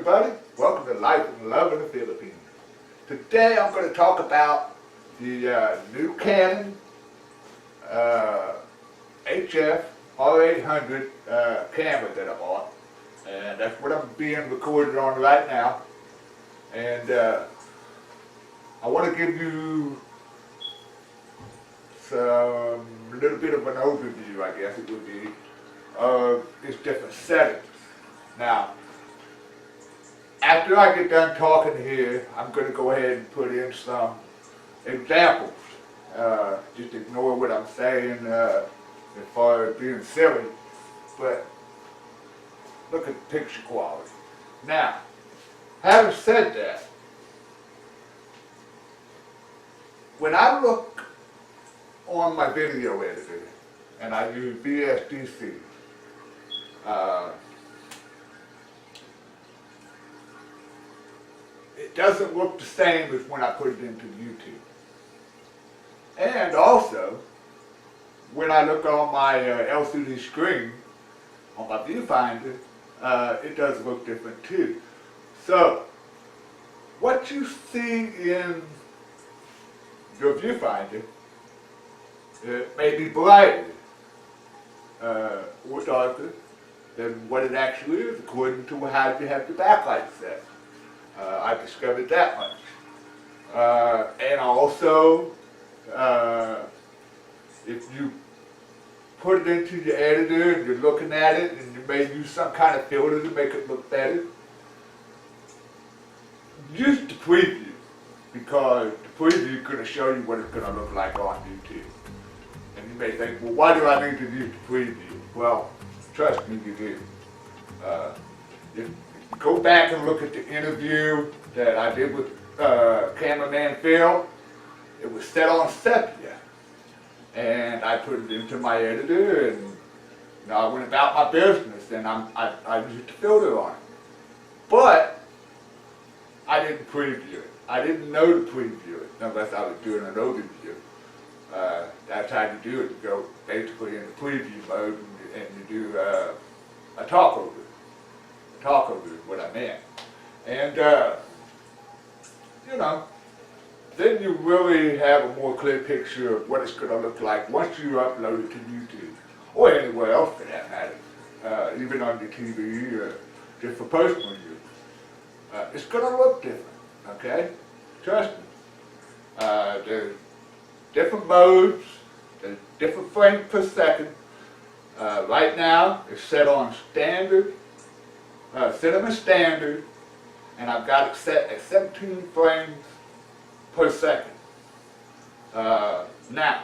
everybody. Welcome to Life and Love in the Philippines. Today I'm going to talk about the new Canon HF R800 camera that I bought. And that's what I'm being recorded on right now. And I want to give you some little bit of an overview, I guess it would be, of its different settings. Now, after I get done talking here, I'm going to go ahead and put in some examples. Just ignore what I'm saying as far as being silly, but look at the picture quality. Now, having said that, when I look on my video editor and I use VSDC, it doesn't look the same as when I put it into YouTube. And also, when I look on my LCD screen, on my viewfinder, it does look different too. So, what you see in your viewfinder, it may be brighter or darker than what it actually is according to how you have the backlight set. I discovered that much. And also, if you put it into your editor and you're looking at it and you may use some kind of filter to make it look better, use the preview, because the preview is going to show you what it's going to look like on YouTube. And you may think, well, why do I need to use the preview? Well, trust me, you do. If you go back and look at the interview that I did with cameraman Phil, it was set on sepia. And I put it into my editor and I went about my business and I used the filter on it. But I didn't preview it. I didn't know to preview it unless I was doing an overview. That's how you do it. You go basically in the preview mode and you do a talk over. Talk over is what I meant. And, then you really have a more clear picture of what it's going to look like once you upload it to YouTube, or anywhere else for that matter, even on your TV, or just for personal use. It's going to look different, okay? Trust me. There's different modes, there's different frames per second. Right now, it's set on standard, cinema standard, and I've got it set at 17 frames per second. Now,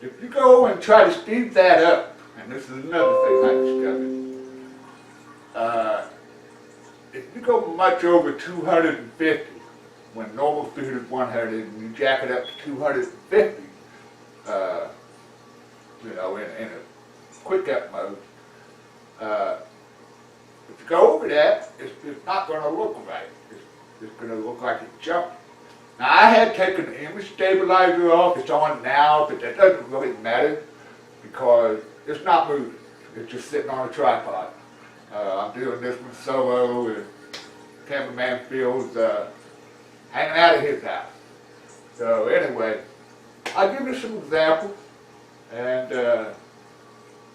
if you go and try to speed that up, and this is another thing I discovered, if you go much over 250, when normal speed is 100, and you jack it up to 250, in a quick up mode, if you go over that, it's not going to look right. It's going to look like it's jumping. Now, I had taken the image stabilizer off. It's on now, but that doesn't really matter because it's not moving. It's just sitting on a tripod. I'm doing this one solo, and cameraman Phil's hanging out of his house. So anyway, I'll give you some examples, and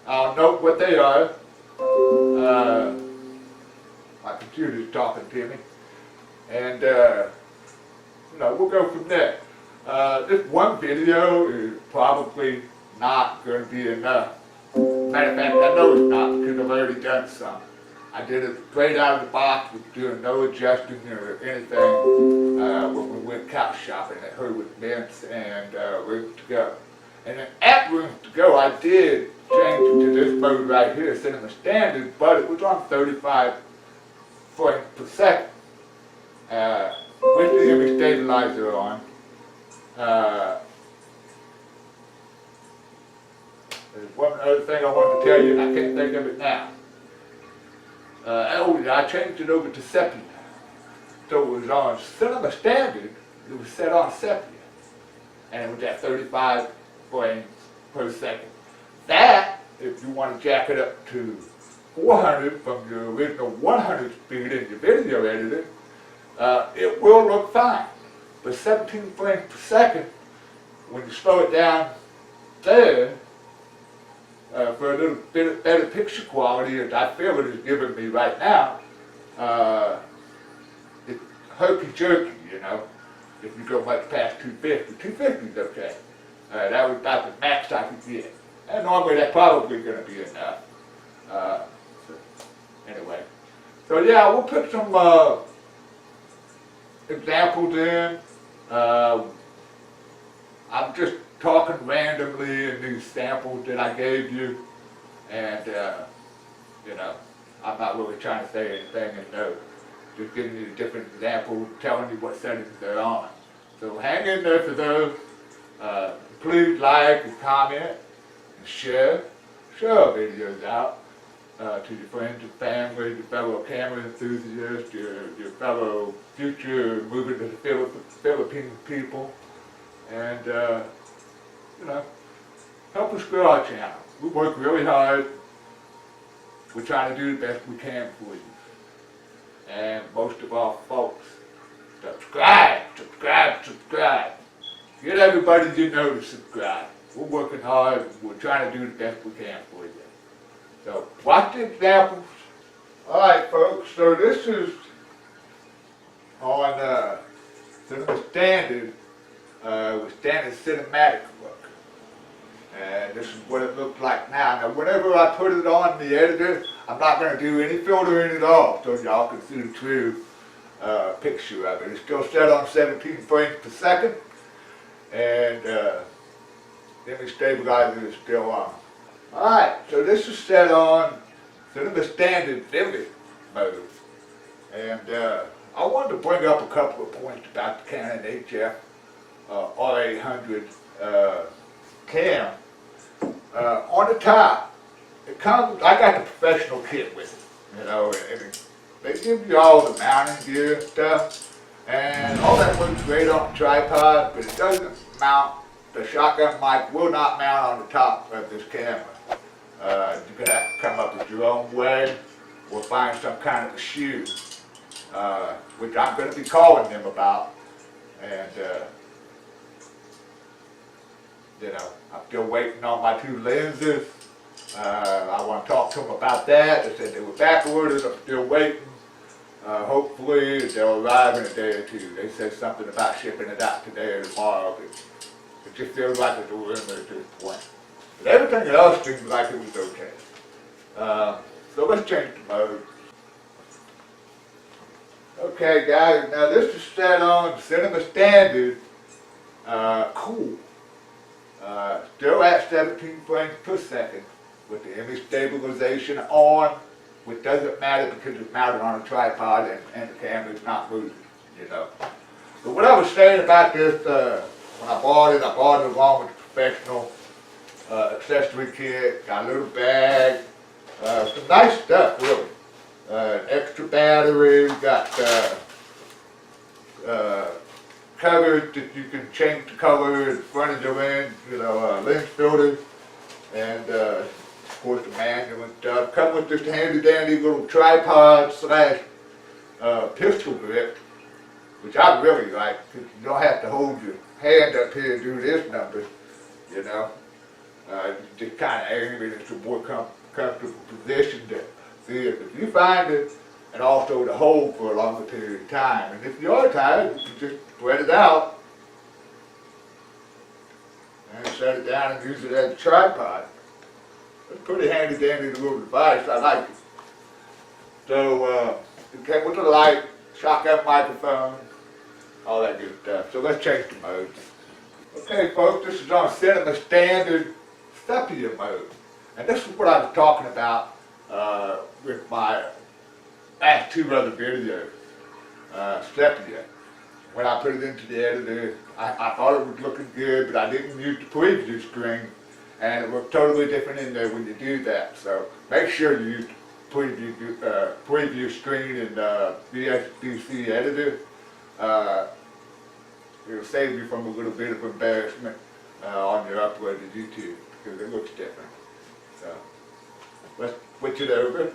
I'll note what they are. My computer's talking to me, and we'll go from there. This one video is probably not going to be enough. Matter of fact, I know it's not because I've already done some. I did it straight out of the box with doing no adjusting or anything when we went couch shopping at Herwood Vince and Rooms to Go. And then at Rooms to Go, I did change it to this mode right here, cinema standard, but it was on 35 frames per second. With the image stabilizer on. There's one other thing I wanted to tell you, and I can't think of it now. I changed it over to sepia. So it was on cinema standard, it was set on sepia. And it was at 35 frames per second. That, if you want to jack it up to 400 from your original 100 speed in your video editor, it will look fine. But 17 frames per second, when you slow it down there, for a little bit better picture quality as I feel it is giving me right now, it's herky-jerky, you know, if you go much past 250. 250 is okay. That was about the max I could get. And normally that's probably going to be enough. So, anyway. So yeah, we'll put some examples in. I'm just talking randomly in these samples that I gave you. And, you know, I'm not really trying to say anything in those. Just giving you different examples, telling you what settings they're on. So hang in there for those. Please like and comment and share our videos out to your friends and family, your fellow camera enthusiasts, your fellow future moving to the Philippine people, and you know, help us grow our channel. We work really hard. We're trying to do the best we can for you. And most of all, folks, subscribe. Get everybody you know to subscribe. We're working hard. We're trying to do the best we can for you. So watch the examples. All right, folks. So this is on Cinema Standard with standard cinematic look. And this is what it looks like now. Now, whenever I put it on the editor, I'm not going to do any filtering at all, so y'all can see the true picture of it. It's still set on 17 frames per second, and image stabilizer is still on. Alright, so this is set on Cinema Standard Vivid mode. And I wanted to bring up a couple of points about the Canon HF R800 cam. On the top, it comes, I got the professional kit with it, you know, and they give you all the mounting gear and stuff, and all that looks great on the tripod, but it doesn't mount. The shotgun mic will not mount on the top of this camera. You're going to have to come up with your own way, or find some kind of a shoe, which I'm going to be calling them about, and you know, I'm still waiting on my 2 lenses. I want to talk to them about that. They said they were back ordered. I'm still waiting. Hopefully they'll arrive in a day or 2. They said something about shipping it out today or tomorrow, but it just feels like it's a rumor at this point. But everything else seems like it was okay. So let's change the mode. Okay, guys, now this is set on Cinema Standard Cool. Still at 17 frames per second with the image stabilization on, which doesn't matter because it's mounted on a tripod and the camera is not moving, you know. But what I was saying about this, when I bought it along with the professional accessory kit, got a little bag, some nice stuff really. Extra battery, we got covers that you can change the color in front of your lens, you know, lens filters, and of course the manual and stuff. Come with this handy dandy little tripod slash pistol grip, which I really like, because you don't have to hold your hand up here and do this number, you know. You just kind of aim it into a more comfortable position to see if you find it, and also to hold for a longer period of time. And if you are tired, you can just spread it out and set it down and use it as a tripod. It's a pretty handy dandy little device. I like it. So it came with a light, shotgun microphone, all that good stuff. So let's change the modes. Okay, folks, this is on Cinema Standard Sepia mode, and this is what I was talking about with my last 2 other videos. Sepia. When I put it into the editor, I thought it was looking good, but I didn't use the preview screen, and it looked totally different in there when you do that. So make sure you use the preview screen in the VSDC editor. It'll save you from a little bit of embarrassment on your upload to YouTube, because it looks different. So let's switch it over.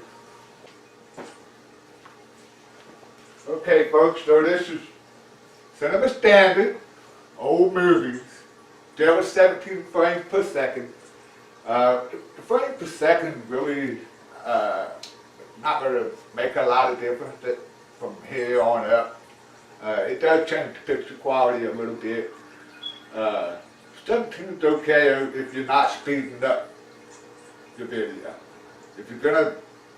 Okay folks, so this is Cinema Standard, old movies, still at 17 frames per second. The frame per second really not going to make a lot of difference from here on up. It does change the picture quality a little bit. 17 is okay if you're not speeding up your video. If you're going to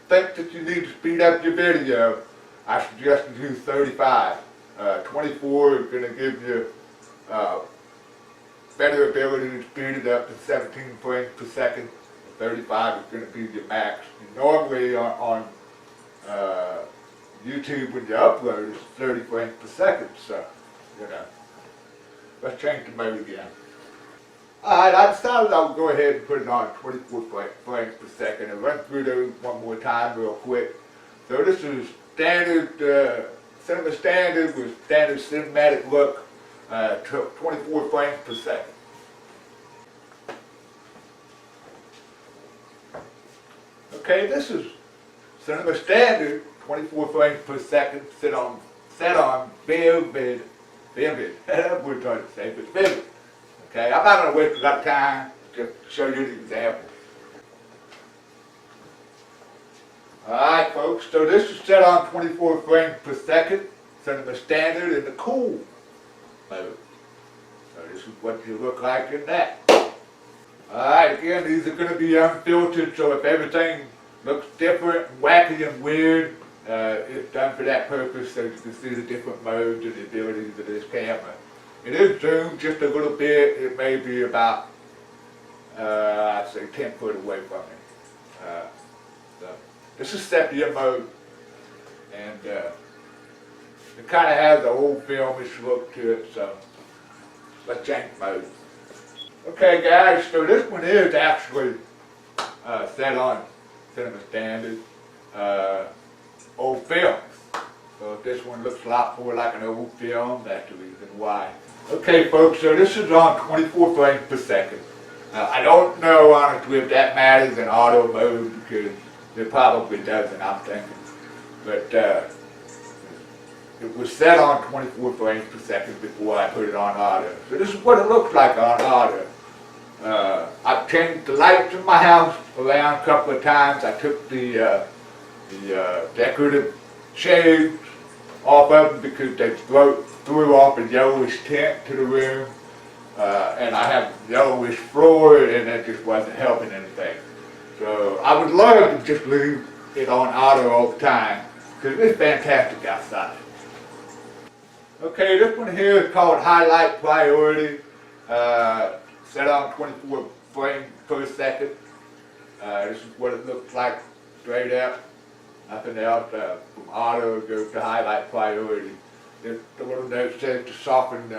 think that you need to speed up your video, I suggest you use 35. 24 is going to give you better ability to speed it up to 17 frames per second. 35 is going to be your max. And normally on YouTube when you upload it's 30 frames per second, so you know. Let's change the mode again. Alright, I decided I would go ahead and put it on 24 frames per second and run through those one more time real quick. So this is standard, Cinema Standard with standard cinematic look, 24 frames per second. Okay, this is Cinema Standard, 24 frames per second, set on vivid. That's what I'm trying to say, but vivid. Okay, I'm not going to waste a lot of time just to show you the example. Alright folks, so this is set on 24 frames per second, Cinema Standard in the cool mode. So this is what you look like in that. Alright, again, these are going to be unfiltered, so if everything looks different, wacky and weird, it's done for that purpose so you can see the different modes and the abilities of this camera. It is zoomed just a little bit. It may be about, I'd say 10 foot away from me. So this is sepia mode, and it kind of has an old filmish look to it, so let's change mode. Okay guys, so this one is actually set on Cinema Standard, old films. So if this one looks a lot more like an old film, that's the reason why. Okay folks, so this is on 24 frames per second. I don't know honestly if that matters in auto mode because it probably doesn't, I'm thinking. But it was set on 24 frames per second before I put it on auto. So this is what it looks like on auto. I've changed the lights in my house around a couple of times. I took the decorative shades off of them because they threw off a yellowish tint to the room. And I have yellowish floor and that just wasn't helping anything. So I would love to just leave it on auto all the time because it's fantastic outside. Okay, this one here is called Highlight Priority. Set on 24 frames per second. This is what it looks like straight up. Nothing else. From auto goes to highlight priority. The little note says to soften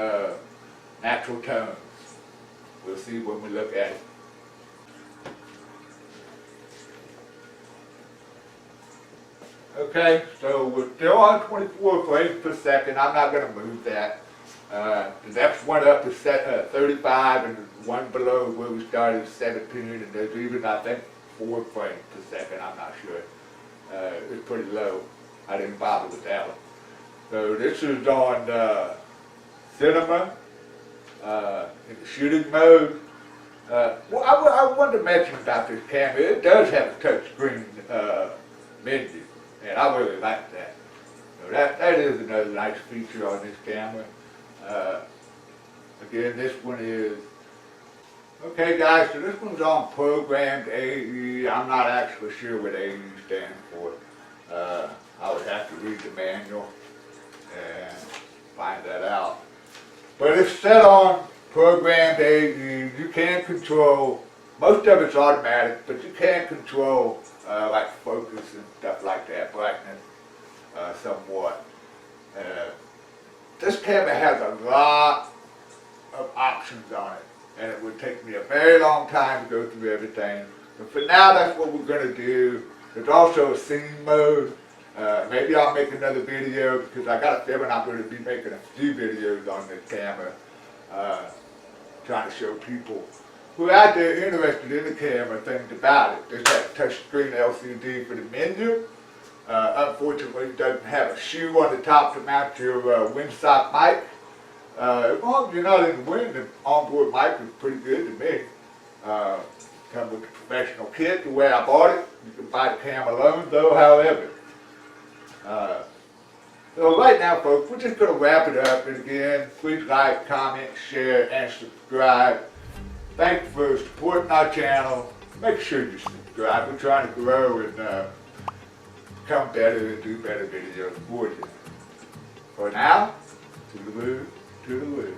natural tones. We'll see when we look at it. Okay, so we're still on 24 frames per second. I'm not going to move that. The next one up is set 35 and the one below where we started is 17 and there's even I think 4 frames per second, I'm not sure. It's pretty low. I didn't bother with that one. So this is on cinema in the shooting mode. Well, I wanted to mention about this camera. It does have a touchscreen menu and I really like that. So that is another nice feature on this camera. Again, this one is, okay guys, so this one's on programmed AE. I'm not actually sure what AE stands for. I would have to read the manual and find that out. But it's set on programmed AE. You can control, most of it's automatic, but you can control like focus and stuff like that, brightness somewhat. This camera has a lot of options on it, and it would take me a very long time to go through everything. But for now, that's what we're going to do. There's also a scene mode. Maybe I'll make another video because I got a feeling I'm going to be making a few videos on this camera, trying to show people who are out there interested in the camera things about it. This has touchscreen LCD for the menu. Unfortunately, it doesn't have a shoe on the top to mount your windsock mic. As long as you're not in the wind, the onboard mic is pretty good to me. Come with the professional kit the way I bought it. You can buy the cam alone though, however. So right now, folks, we're just going to wrap it up. And again, please like, comment, share, and subscribe. Thank you for supporting our channel. Make sure you subscribe. We're trying to grow and become better and do better videos for you. For now, to the moon, to the moon.